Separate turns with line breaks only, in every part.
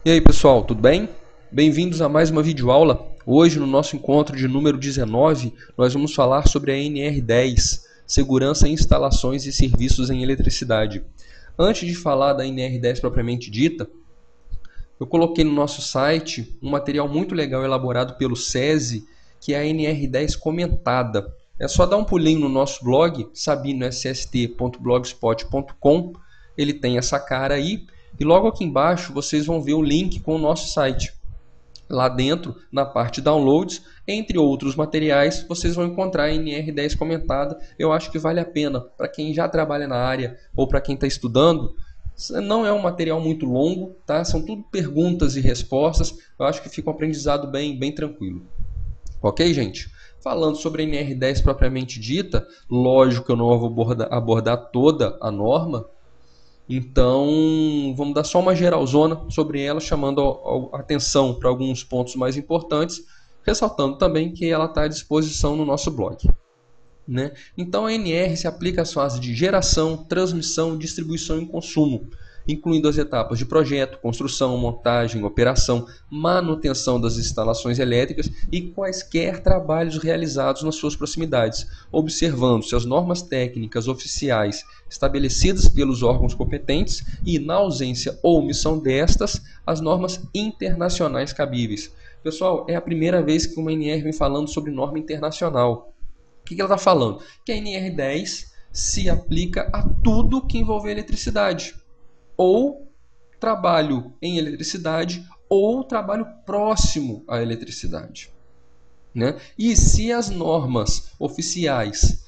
E aí pessoal, tudo bem? Bem-vindos a mais uma videoaula. Hoje, no nosso encontro de número 19, nós vamos falar sobre a NR10, Segurança em Instalações e Serviços em Eletricidade. Antes de falar da NR10 propriamente dita, eu coloquei no nosso site um material muito legal elaborado pelo SESI, que é a NR10 comentada. É só dar um pulinho no nosso blog, sabinoSST.blogspot.com, ele tem essa cara aí, e logo aqui embaixo vocês vão ver o link com o nosso site. Lá dentro, na parte Downloads, entre outros materiais, vocês vão encontrar a NR10 comentada. Eu acho que vale a pena para quem já trabalha na área ou para quem está estudando. Não é um material muito longo, tá? São tudo perguntas e respostas. Eu acho que fica um aprendizado bem tranquilo. Ok, gente? Falando sobre a NR10 propriamente dita, lógico que eu não vou abordar toda a norma, então vamos dar só uma geralzona sobre ela, chamando a atenção para alguns pontos mais importantes, ressaltando também que ela está à disposição no nosso blog. Né? Então a NR se aplica às fases de geração, transmissão, distribuição e consumo, incluindo as etapas de projeto, construção, montagem, operação, manutenção das instalações elétricas e quaisquer trabalhos realizados nas suas proximidades, observando-se as normas técnicas oficiais estabelecidas pelos órgãos competentes e, na ausência ou omissão destas, as normas internacionais cabíveis. Pessoal, é a primeira vez que uma NR vem falando sobre norma internacional. O que ela está falando? Que a NR10 se aplica a tudo que envolver eletricidade, ou trabalho em eletricidade, ou trabalho próximo à eletricidade. Né? E se as normas oficiais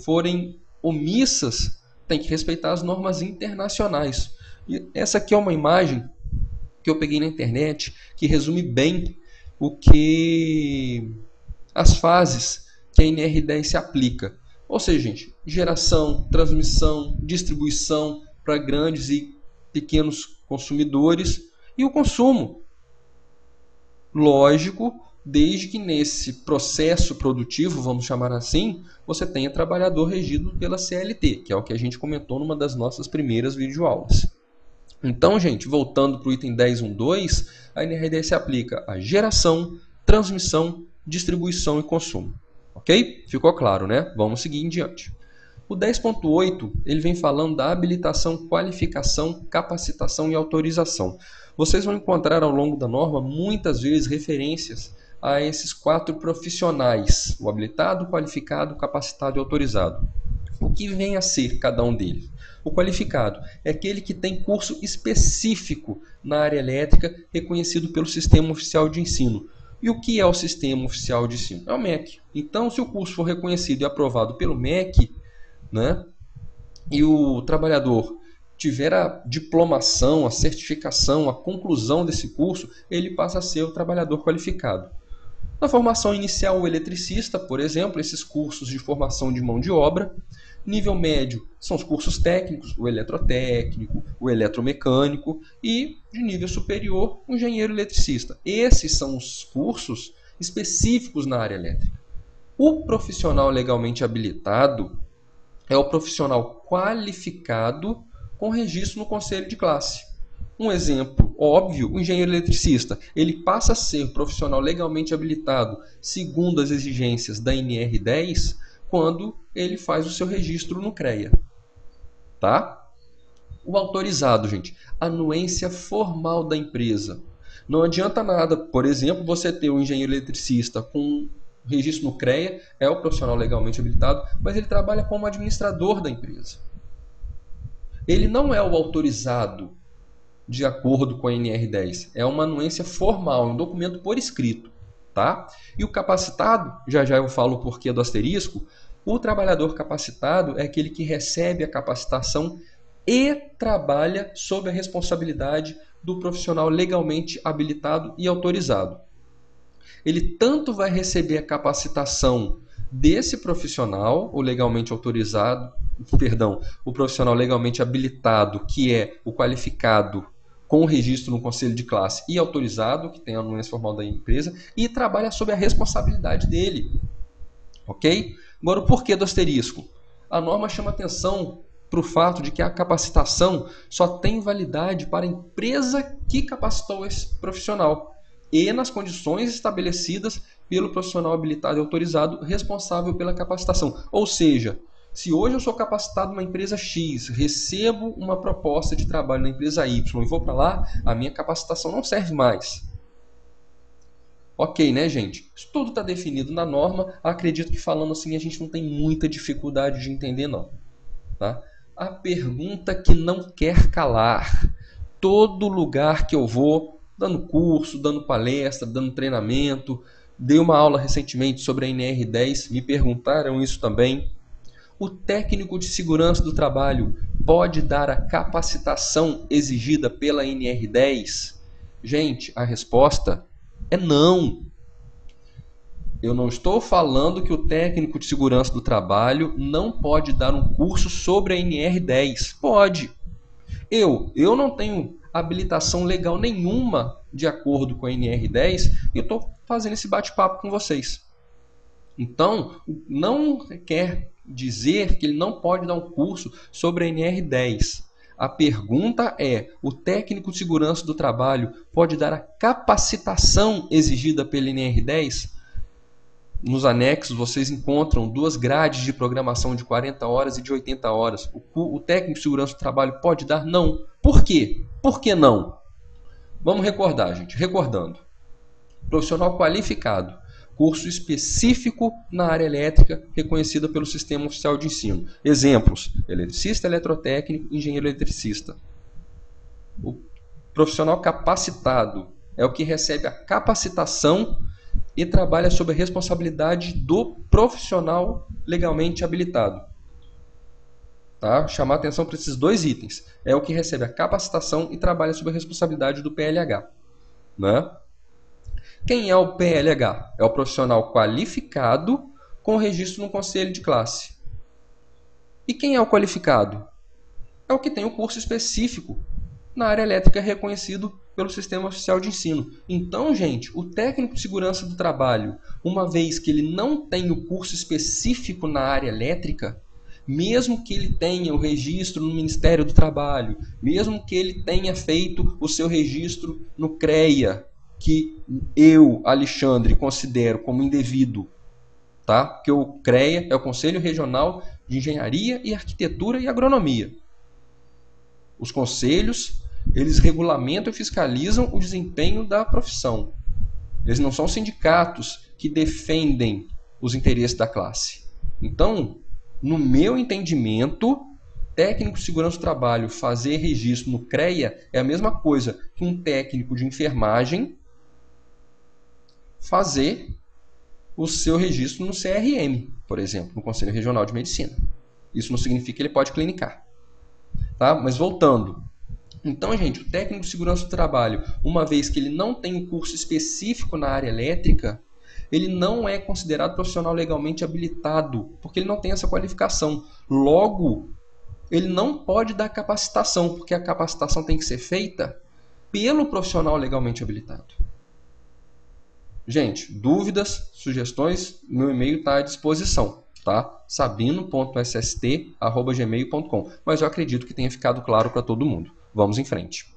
forem omissas, tem que respeitar as normas internacionais. E essa aqui é uma imagem que eu peguei na internet que resume bem o que as fases que a NR10 se aplica. Ou seja, gente, geração, transmissão, distribuição para grandes e pequenos consumidores e o consumo. Lógico, desde que nesse processo produtivo, vamos chamar assim, você tenha trabalhador regido pela CLT, que é o que a gente comentou numa das nossas primeiras videoaulas. Então, gente, voltando para o item 10.1.2, a NR10 se aplica a geração, transmissão, distribuição e consumo. Ok? Ficou claro, né? Vamos seguir em diante. O 10.8 ele vem falando da habilitação, qualificação, capacitação e autorização. Vocês vão encontrar ao longo da norma muitas vezes referências a esses 4 profissionais: o habilitado, qualificado, capacitado e autorizado. O que vem a ser cada um deles? O qualificado é aquele que tem curso específico na área elétrica reconhecido pelo Sistema Oficial de Ensino. E o que é o Sistema Oficial de Ensino? É o MEC. Então, se o curso for reconhecido e aprovado pelo MEC, né, e o trabalhador tiver a diplomação, a certificação, a conclusão desse curso, ele passa a ser o trabalhador qualificado. Na formação inicial, o eletricista, por exemplo, esses cursos de formação de mão de obra. Nível médio são os cursos técnicos, o eletrotécnico, o eletromecânico, e de nível superior, o engenheiro eletricista. Esses são os cursos específicos na área elétrica. O profissional legalmente habilitado é o profissional qualificado com registro no conselho de classe. Um exemplo óbvio, o engenheiro eletricista, ele passa a ser profissional legalmente habilitado segundo as exigências da NR10 quando ele faz o seu registro no CREA. Tá? O autorizado, gente, anuência formal da empresa. Não adianta nada, por exemplo, você ter um engenheiro eletricista com registro no CREA, é o profissional legalmente habilitado, mas ele trabalha como administrador da empresa. Ele não é o autorizado de acordo com a NR10. É uma anuência formal, um documento por escrito. Tá? E o capacitado, já eu falo o porquê do asterisco, o trabalhador capacitado é aquele que recebe a capacitação e trabalha sob a responsabilidade do profissional legalmente habilitado e autorizado. Ele tanto vai receber a capacitação desse profissional, o legalmente autorizado, o profissional legalmente habilitado, que é o qualificado com registro no conselho de classe e autorizado, que tem a anuência formal da empresa, e trabalha sob a responsabilidade dele. Ok? Agora, o porquê do asterisco? A norma chama atenção para o fato de que a capacitação só tem validade para a empresa que capacitou esse profissional e nas condições estabelecidas pelo profissional habilitado e autorizado responsável pela capacitação. Ou seja, se hoje eu sou capacitado numa empresa X, recebo uma proposta de trabalho na empresa Y e vou para lá, a minha capacitação não serve mais. Ok, né, gente? Isso tudo está definido na norma. Acredito que falando assim a gente não tem muita dificuldade de entender, não. Tá? A pergunta que não quer calar. Todo lugar que eu vou, dando curso, dando palestra, dando treinamento, dei uma aula recentemente sobre a NR10, me perguntaram isso também. O técnico de segurança do trabalho pode dar a capacitação exigida pela NR10? Gente, a resposta é não. Eu não estou falando que o técnico de segurança do trabalho não pode dar um curso sobre a NR10. Pode. Eu não tenho habilitação legal nenhuma de acordo com a NR10 e eu estou fazendo esse bate-papo com vocês. Então, não quer dizer que ele não pode dar um curso sobre a NR10. A pergunta é: o técnico de segurança do trabalho pode dar a capacitação exigida pela NR10? Nos anexos vocês encontram 2 grades de programação de 40 horas e de 80 horas. O técnico de segurança do trabalho pode dar? Não. Por quê? Por que não? Vamos recordar, gente. Recordando. Profissional qualificado. Curso específico na área elétrica reconhecida pelo Sistema Oficial de Ensino. Exemplos: eletricista, eletrotécnico, engenheiro eletricista. O profissional capacitado é o que recebe a capacitação e trabalha sob a responsabilidade do profissional legalmente habilitado. Tá? Chamar atenção para esses 2 itens. É o que recebe a capacitação e trabalha sob a responsabilidade do PLH. Né? Quem é o PLH? É o profissional qualificado com registro no conselho de classe. E quem é o qualificado? É o que tem o curso específico na área elétrica reconhecido pelo Sistema Oficial de Ensino. Então, gente, o técnico de segurança do trabalho, uma vez que ele não tem o curso específico na área elétrica, mesmo que ele tenha o registro no Ministério do Trabalho, mesmo que ele tenha feito o seu registro no CREA, que eu, Alexandre, considero como indevido, tá? Porque o CREA é o Conselho Regional de Engenharia e Arquitetura e Agronomia. Os conselhos, eles regulamentam e fiscalizam o desempenho da profissão. Eles não são sindicatos que defendem os interesses da classe. Então, no meu entendimento, técnico de segurança do trabalho fazer registro no CREA é a mesma coisa que um técnico de enfermagem fazer o seu registro no CRM, por exemplo, no Conselho Regional de Medicina. Isso não significa que ele pode clinicar. Tá? Mas voltando. Então, gente, o técnico de segurança do trabalho, uma vez que ele não tem um curso específico na área elétrica, ele não é considerado profissional legalmente habilitado, porque ele não tem essa qualificação. Logo, ele não pode dar capacitação, porque a capacitação tem que ser feita pelo profissional legalmente habilitado. Gente, dúvidas, sugestões, meu e-mail está à disposição, tá? sabino.sst@gmail.com. Mas eu acredito que tenha ficado claro para todo mundo. Vamos em frente.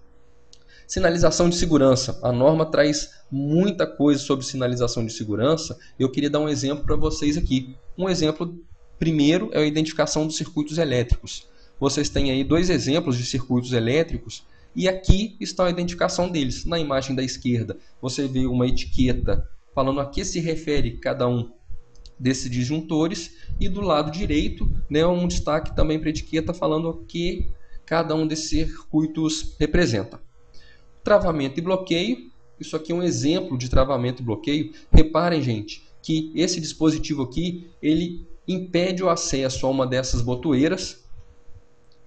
Sinalização de segurança. A norma traz muita coisa sobre sinalização de segurança. Eu queria dar um exemplo para vocês aqui. Um exemplo primeiro é a identificação dos circuitos elétricos. Vocês têm aí 2 exemplos de circuitos elétricos e aqui está a identificação deles. Na imagem da esquerda, você vê uma etiqueta falando a que se refere cada um desses disjuntores e do lado direito, né, um destaque também para a etiqueta falando o que cada um desses circuitos representa. Travamento e bloqueio. Isso aqui é um exemplo de travamento e bloqueio. Reparem, gente, que esse dispositivo aqui, ele impede o acesso a uma dessas botoeiras.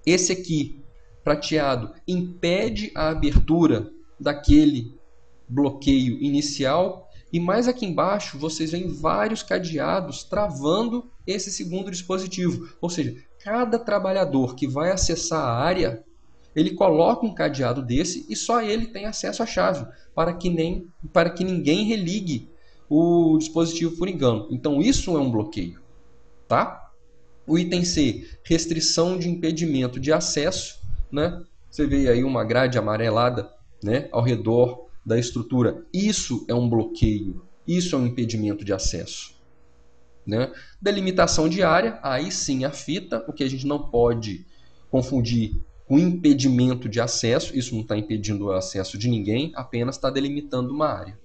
Esse aqui, prateado, impede a abertura daquele bloqueio inicial. E mais aqui embaixo, vocês veem vários cadeados travando esse segundo dispositivo. Ou seja, cada trabalhador que vai acessar a área, ele coloca um cadeado desse e só ele tem acesso à chave, para que ninguém religue o dispositivo por engano. Então isso é um bloqueio, tá? O item C, restrição de impedimento de acesso, né? Você vê aí uma grade amarelada, né, ao redor da estrutura. Isso é um bloqueio, isso é um impedimento de acesso, né? Delimitação de área, aí sim a fita, o que a gente não pode confundir com impedimento de acesso, isso não está impedindo o acesso de ninguém, apenas está delimitando uma área,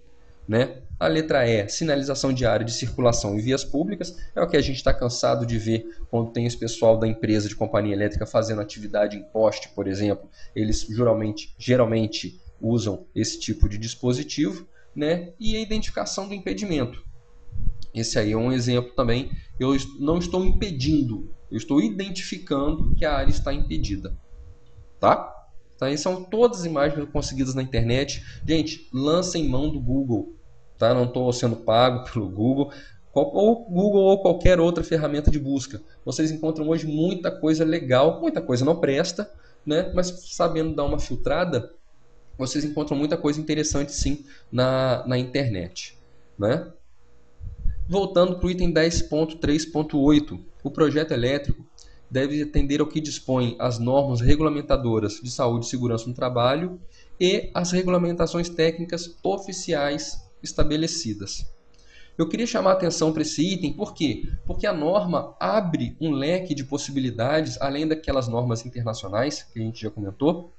né? A letra E, sinalização de área de circulação em vias públicas, é o que a gente está cansado de ver quando tem esse pessoal da empresa de companhia elétrica fazendo atividade em poste, por exemplo. Eles geralmente usam esse tipo de dispositivo, né? E a identificação do impedimento. Esse aí é um exemplo também. Eu não estou impedindo, eu estou identificando que a área está impedida. Tá? Então, essas são todas as imagens conseguidas na internet. Gente, lancem mão do Google. Tá? Não estou sendo pago pelo Google. Ou Google ou qualquer outra ferramenta de busca. Vocês encontram hoje muita coisa legal, muita coisa não presta, né? Mas sabendo dar uma filtrada, vocês encontram muita coisa interessante sim na internet, né? Voltando para o item 10.3.8, o projeto elétrico deve atender ao que dispõe as normas regulamentadoras de saúde e segurança no trabalho e as regulamentações técnicas oficiais estabelecidas. Eu queria chamar a atenção para esse item, por quê? Porque a norma abre um leque de possibilidades, além daquelas normas internacionais, que a gente já comentou,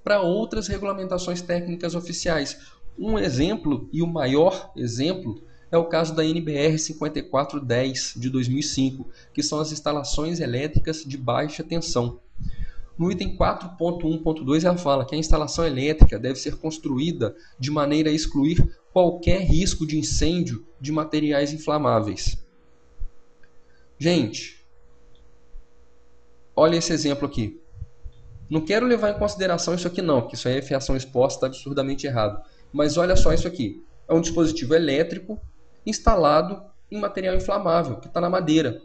para outras regulamentações técnicas oficiais. Um exemplo, e o maior exemplo, é o caso da NBR 5410 de 2005, que são as instalações elétricas de baixa tensão. No item 4.1.2 ela fala que a instalação elétrica deve ser construída de maneira a excluir qualquer risco de incêndio de materiais inflamáveis. Gente, olha esse exemplo aqui. Não quero levar em consideração isso aqui não, porque isso aí é fiação exposta, está absurdamente errado. Mas olha só isso aqui. É um dispositivo elétrico instalado em material inflamável, que está na madeira.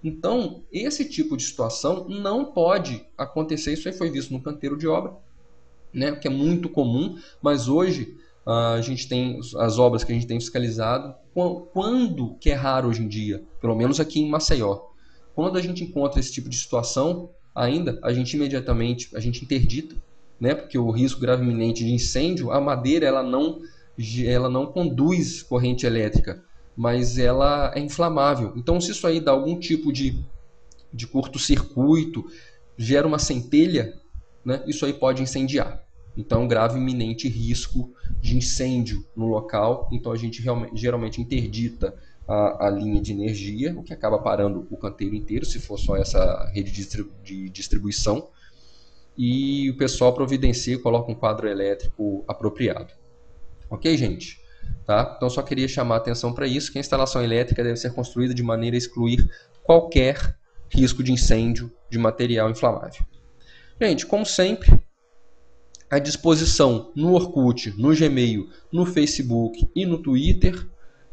Então, esse tipo de situação não pode acontecer. Isso aí foi visto no canteiro de obra, né, que é muito comum, mas hoje a gente tem as obras que a gente tem fiscalizado. Quando, que é raro hoje em dia, pelo menos aqui em Maceió, quando a gente encontra esse tipo de situação, ainda a gente imediatamente interdita, né, porque o risco grave iminente de incêndio, a madeira ela não conduz corrente elétrica, mas ela é inflamável. Então, se isso aí dá algum tipo de curto-circuito, gera uma centelha, né, isso aí pode incendiar. Então, grave iminente risco de incêndio no local. Então, a gente geralmente interdita a linha de energia, o que acaba parando o canteiro inteiro, se for só essa rede de distribuição. E o pessoal providencia e coloca um quadro elétrico apropriado. Ok, gente? Tá? Então, só queria chamar a atenção para isso, que a instalação elétrica deve ser construída de maneira a excluir qualquer risco de incêndio de material inflamável. Gente, como sempre, à disposição no Orkut, no Gmail, no Facebook e no Twitter.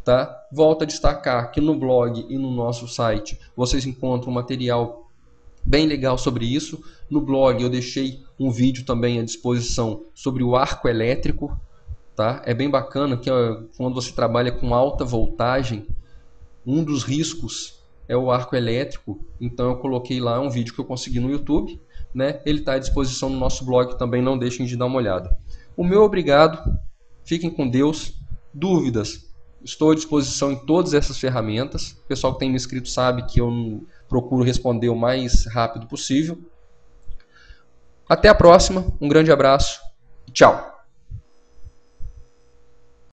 Tá? Volto a destacar que no blog e no nosso site vocês encontram material bem legal sobre isso. No blog eu deixei um vídeo também à disposição sobre o arco elétrico. Tá? É bem bacana que quando você trabalha com alta voltagem, um dos riscos é o arco elétrico. Então eu coloquei lá um vídeo que eu consegui no YouTube, né? Ele está à disposição no nosso blog também, não deixem de dar uma olhada. O meu obrigado, fiquem com Deus. Dúvidas, estou à disposição em todas essas ferramentas. O pessoal que tem me inscrito sabe que eu procuro responder o mais rápido possível. Até a próxima, um grande abraço, tchau!